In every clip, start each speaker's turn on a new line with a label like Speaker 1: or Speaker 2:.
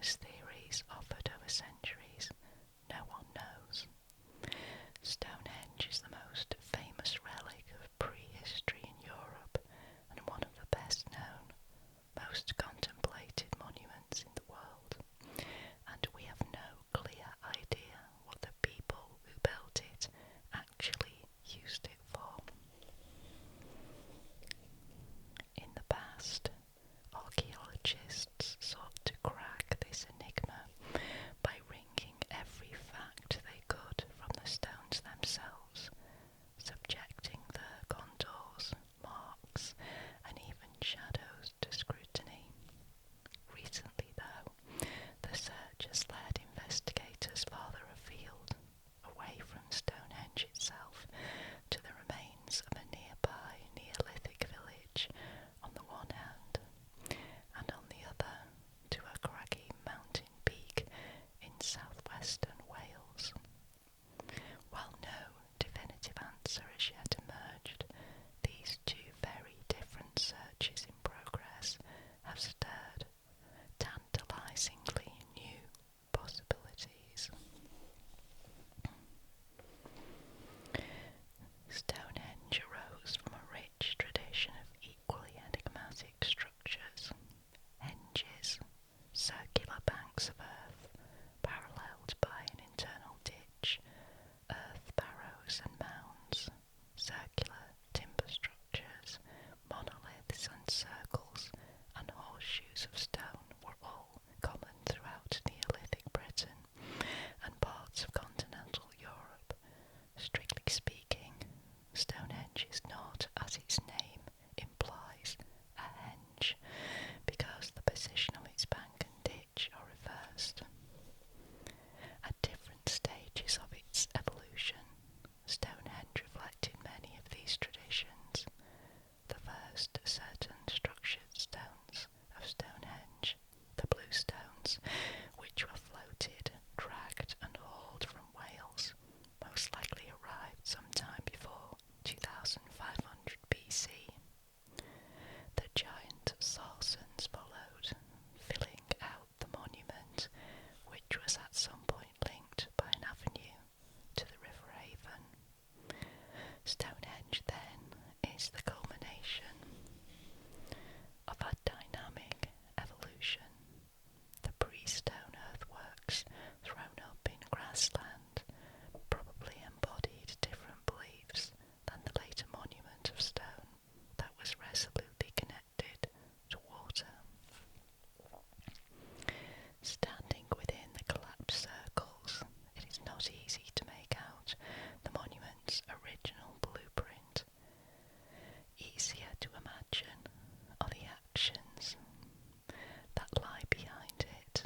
Speaker 1: numerous theories offered over centuries, no one knows. Stonehenge is the most famous relic of prehistory in Europe and one of the best known, most contemplated monuments in the world, and we have no clear idea what the people who built it actually used it for. In the past, archaeologists sought to crack this enigma by wringing every fact they could from the stones themselves, subjecting the contours, marks, and even shadows to scrutiny. Recently, though, the search has led investigators farther afield, away from Stonehenge itself, to the remains of a nearby Neolithic village on the one hand, and on the other to a craggy mountain peak in southwestern Wales. While no definitive answer has yet emerged, these two very different searches in progress have stirred tantalisingly new possibilities. Stonehenge arose from a rich tradition of equally enigmatic structures, henges, circular banks of earth, paralleled by an internal ditch, earth barrows and mounds, circular timber structures, monoliths and circles, and horseshoes of stone were all common throughout Neolithic Britain and parts of continental Europe. Strictly speaking, Stonehenge is not, as its name implies, a henge, because the position of its bank and ditch are reversed. At different stages of its evolution, Stonehenge reflected many of these traditions. The first certain structured stones of Stonehenge, the bluestones, which were floated, dragged and hauled from Wales, most likely arrived sometime before 2500 BC. The giant sarcens followed, filling out the monument, which was at some point linked by an avenue to the River Avon. Stonehenge, then, is the culmination of a dynamic evolution. The pre-stone earthworks thrown up in grassland probably embodied different beliefs than the later monument of stone that was resolutely connected to water. Standing within the collapsed circles, it is not easy to make out the monument's original blueprint. Easier to imagine are the actions that lie behind it,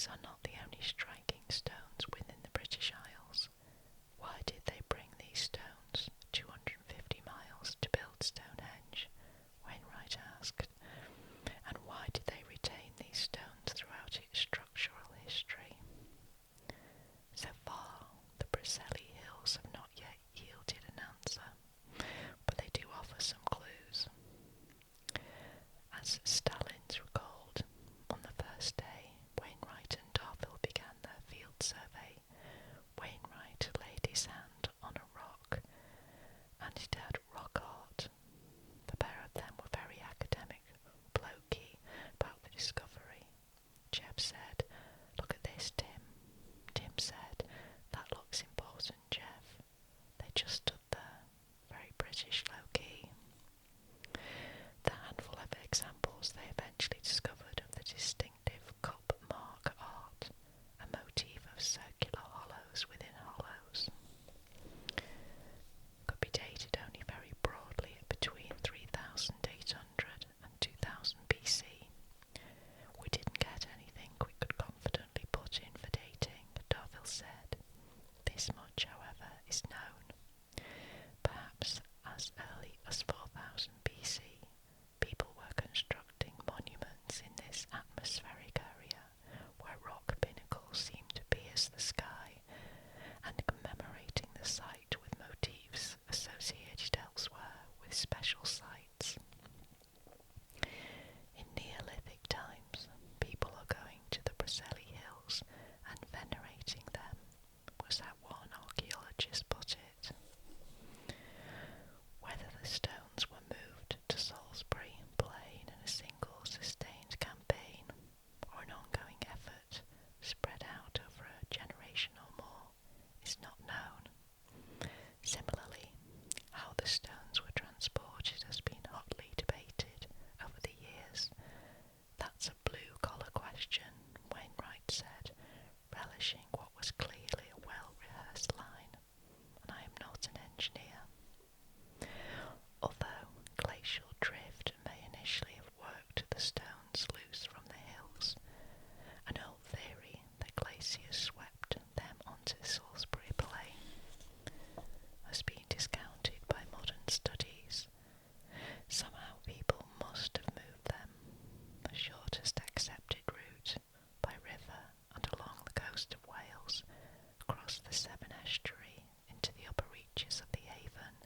Speaker 1: These are not the only striking stones within the British Isles. Why did they bring these stones 250 miles to build Stonehenge? Wainwright asked. And why did they retain these stones throughout its structural history? So far, the Preseli Hills have not yet yielded an answer, but they do offer some clues. As Stallings recalled, on the first day Wainwright and Darville began their field survey, Wainwright laid his hand on a rock, and it had rock art. The pair of them were very academic, blokey about the discovery. Jeff said, "Look at this, Tim." Tim said, "That looks important, Jeff." They just stood there, very British low-key. The handful of examples they eventually discovered of the distinctive cup mark art, a motif of circular hollows within hollows, could be dated only very broadly at between 3,800 and 2000 BC. We didn't get anything we could confidently put in for dating, Darville said. This much, however, is known. Perhaps as early as 4000 BC, people were constructing monuments in this atmospheric area where rock pinnacles seem to pierce the sky, and commemorating the site with motifs associated elsewhere with special sites. In Neolithic times, people are going to the Preseli Hills and venerating them, was how one archaeologist put it. Whether the stones were moved to Salisbury Plain in a single sustained campaign, or an ongoing effort spread out over a generation or more, is not known. Similarly, how the stones were transported has been hotly debated over the years. That's a blue-collar question, Wainwright said, relishing what was clearly a well-rehearsed line, and I am not an engineer. Although glacial drift may initially have worked the stones loose from the hills, an old theory that glaciers swept them onto Salisbury Plain has been discounted by modern studies. Somehow people must have moved them, the shortest accepted route, by river and along the coast of Wales, across the Severn Estuary into the upper reaches of the Avon,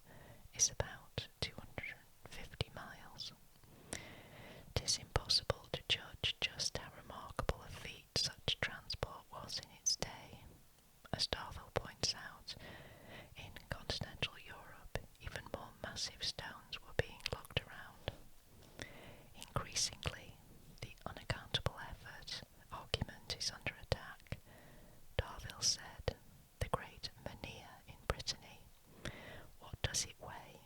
Speaker 1: is about 250 miles. It is impossible to judge just how remarkable a feat such transport was in its day. As Darville points out, in continental Europe, even more massive stones were being lugged around. Increasingly, the unaccountable effort argument is under attack. Darville said, "The great Menhir in Brittany, what does it weigh?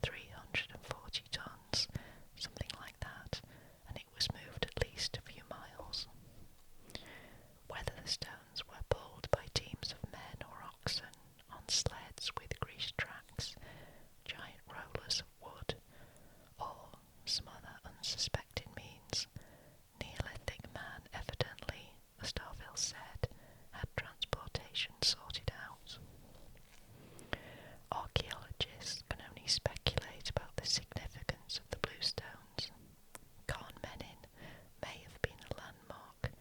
Speaker 1: 340 tons, something like that, and it was moved at least a few miles." Whether the stones were pulled by teams of men or oxen, on sleds with greased tracks, giant rollers of wood, or some other unsuspected means, Neolithic man evidently, as Darville said, had transportation sorted out. Archaeologists can only speculate about the significance of the bluestones. Carn Menin may have been a landmark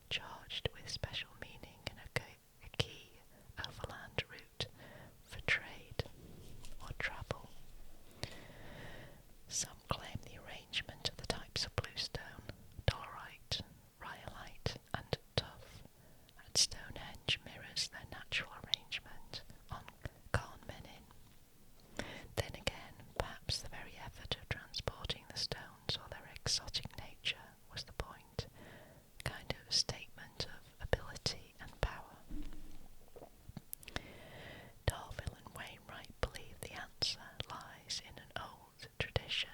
Speaker 1: charged with special meaning and a key overland route for trade or travel. Some claim the arrangement of the types of bluestone, dolerite, rhyolite and tuff at Stonehenge mirrors their natural arrangement on Carn Menin. Then again, perhaps the very effort of transporting the stones or their exotic nature was the point, a kind of statement of ability and power. Darville and Wainwright believe the answer lies in an old tradition.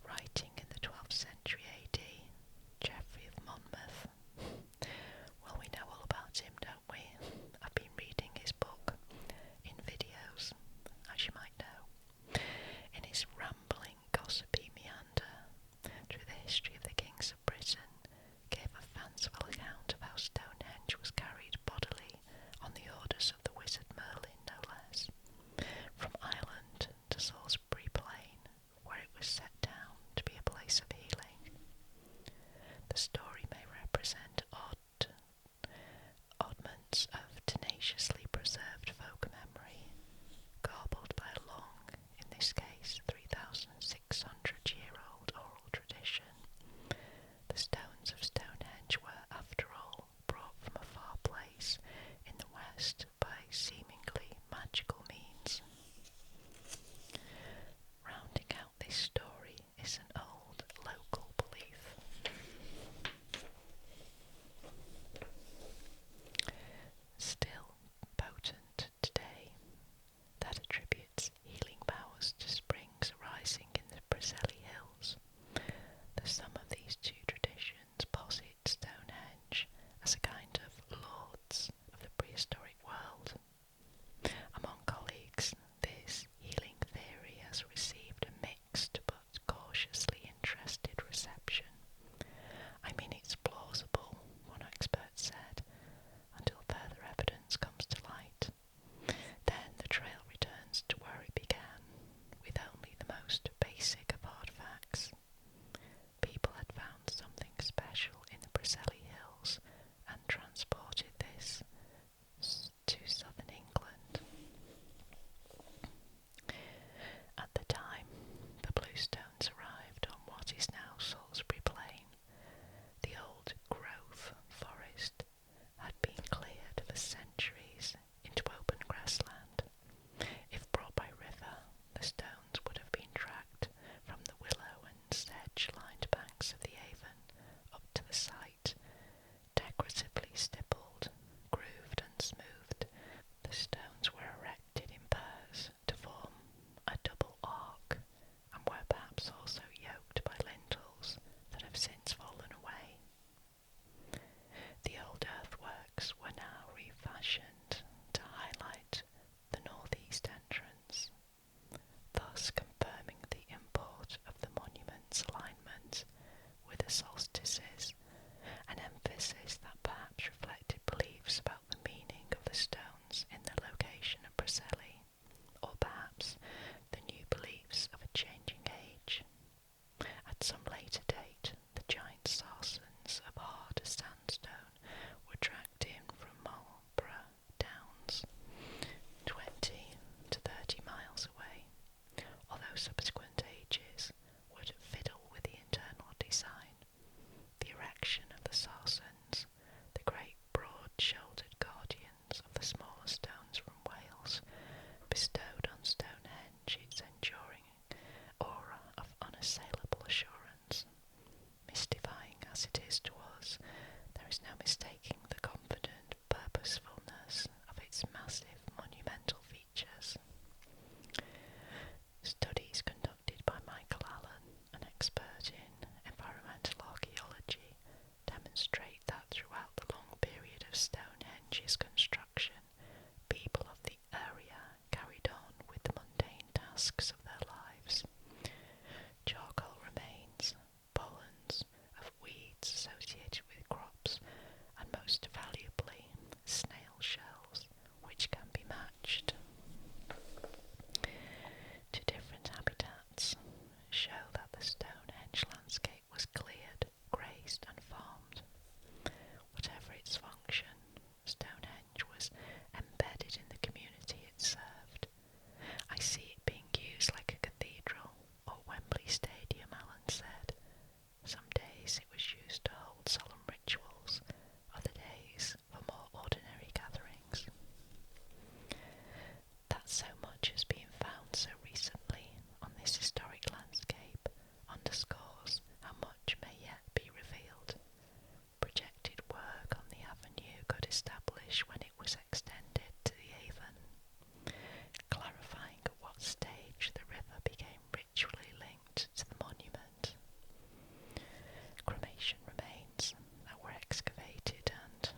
Speaker 1: Writing in the 12th century AD, Geoffrey of Monmouth. Well, we know all about is no mistaking the confident purposefulness of its massive monumental features. Studies conducted by Michael Allen, an expert in environmental archaeology, demonstrate that throughout the long period of Stonehenge's construction, people of the area carried on with the mundane tasks of their lives. Charcoal remains, pollens of weeds associated with crops, and most valuably, snail shells, which can be matched to different habitats, show that the Stonehenge landscape was cleared, grazed and farmed. Whatever its function, Stonehenge was embedded in the community it served. I see it being used like a cathedral or Wembley Stadium, Allen said. Some days it was used to hold solemn rituals, other days for more ordinary gatherings. That so much has been found so recently on this historic landscape underscores how much may yet be revealed. Projected work on the avenue could establish when it was extended to the Avon, clarifying at what stage the river became ritually linked to the monument. Cremation remains that were excavated and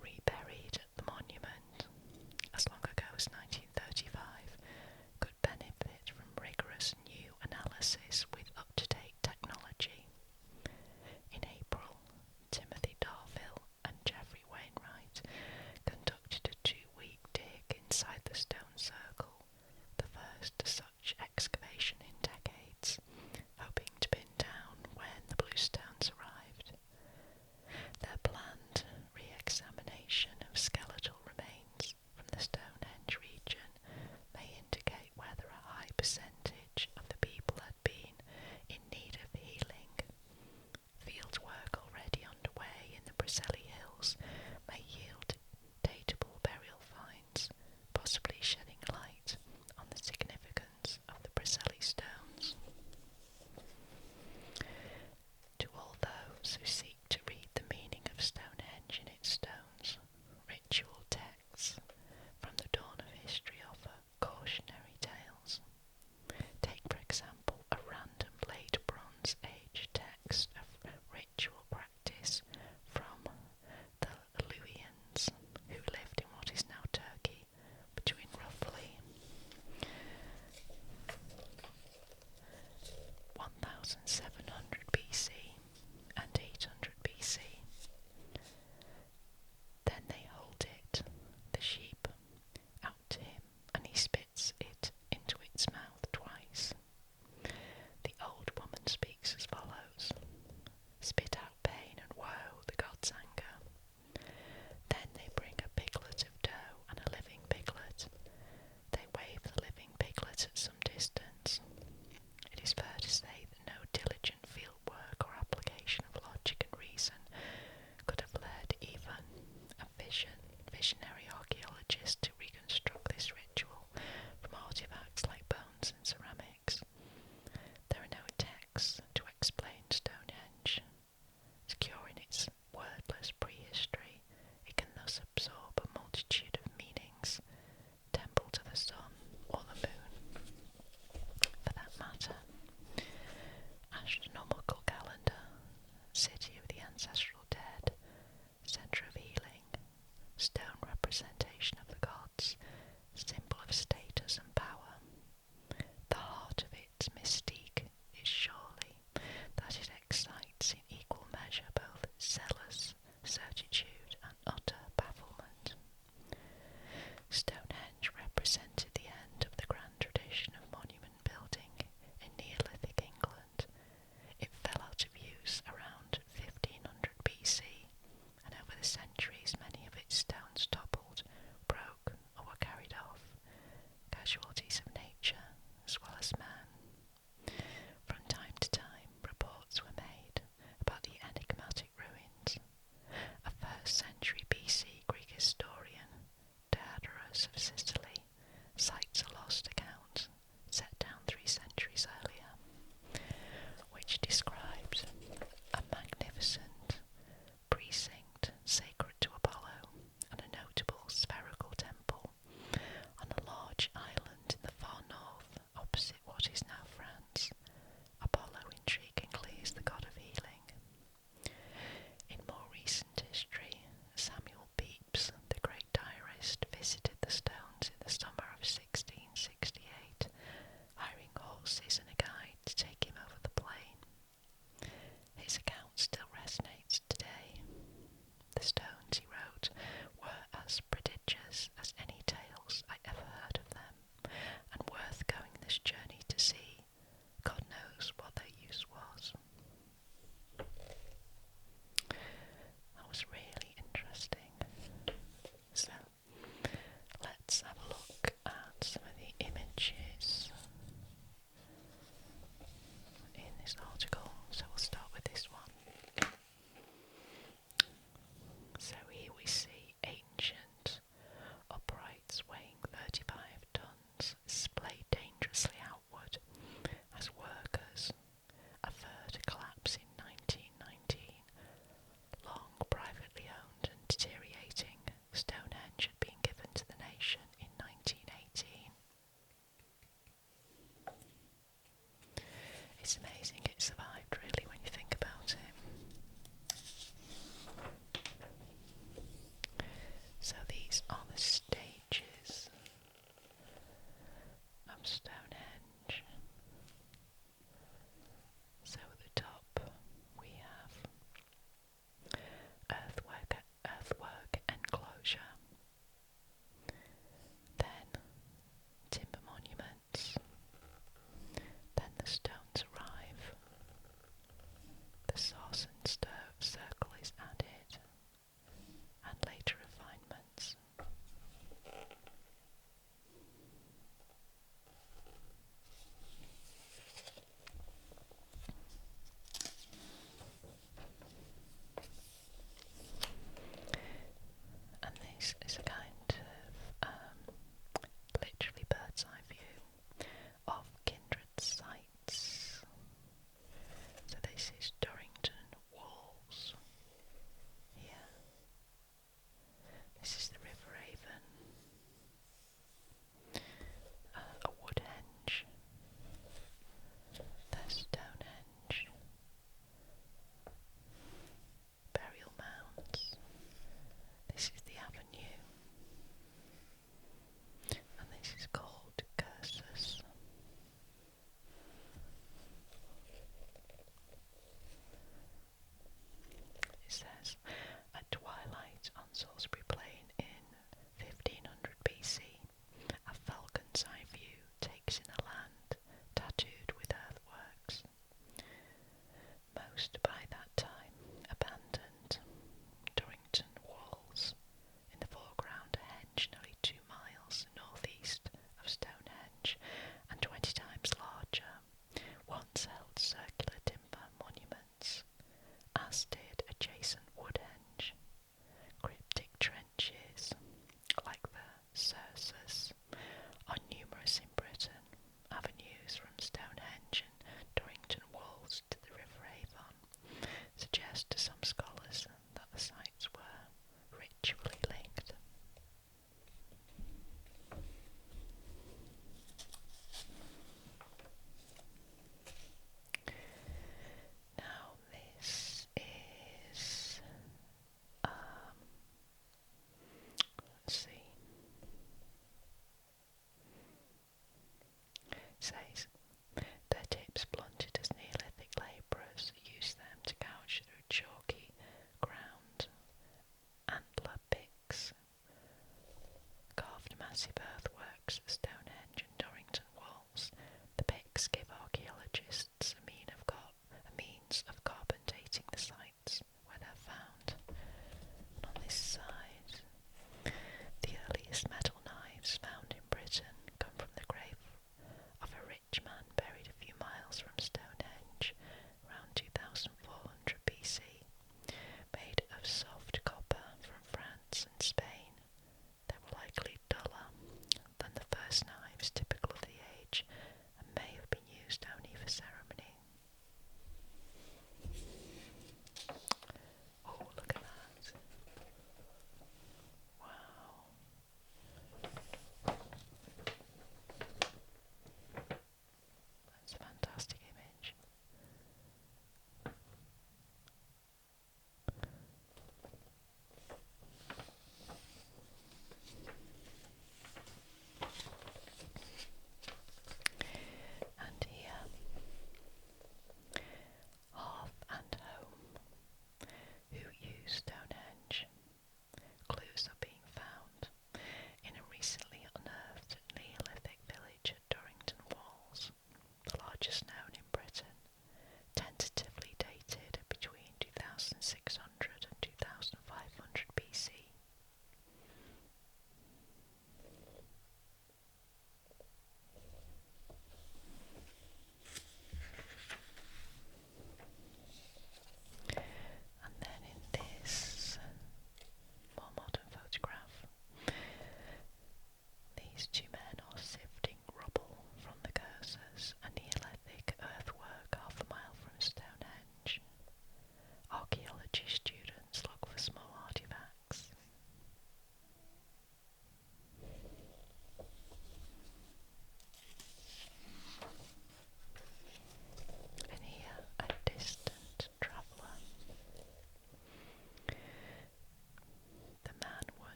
Speaker 1: reburied at the monument as long ago as 1935 could benefit from rigorous new analysis with up-to-date technology. In April, Timothy Darville and Geoffrey Wainwright conducted a 2-week dig inside the stone circle, the first such excavation in decades, hoping to pin down when the bluestones arrived. Their planned re-examination of skeletal remains from the Stonehenge region may indicate whether a high percentage of the people had been in need of healing. Field work already underway in the Preseli Hills may yield datable burial finds, possibly shedding light on the significance of the Preseli stones. To all those who seek to read the meaning of Stonehenge in its stones, ritual texts from the dawn of history offer cautionary tales. Take, for example, a random late Bronze Age text of ritual practice from the Aluians, who lived in what is now Turkey between roughly 1700 BC and 800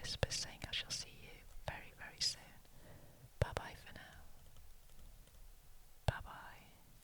Speaker 1: specific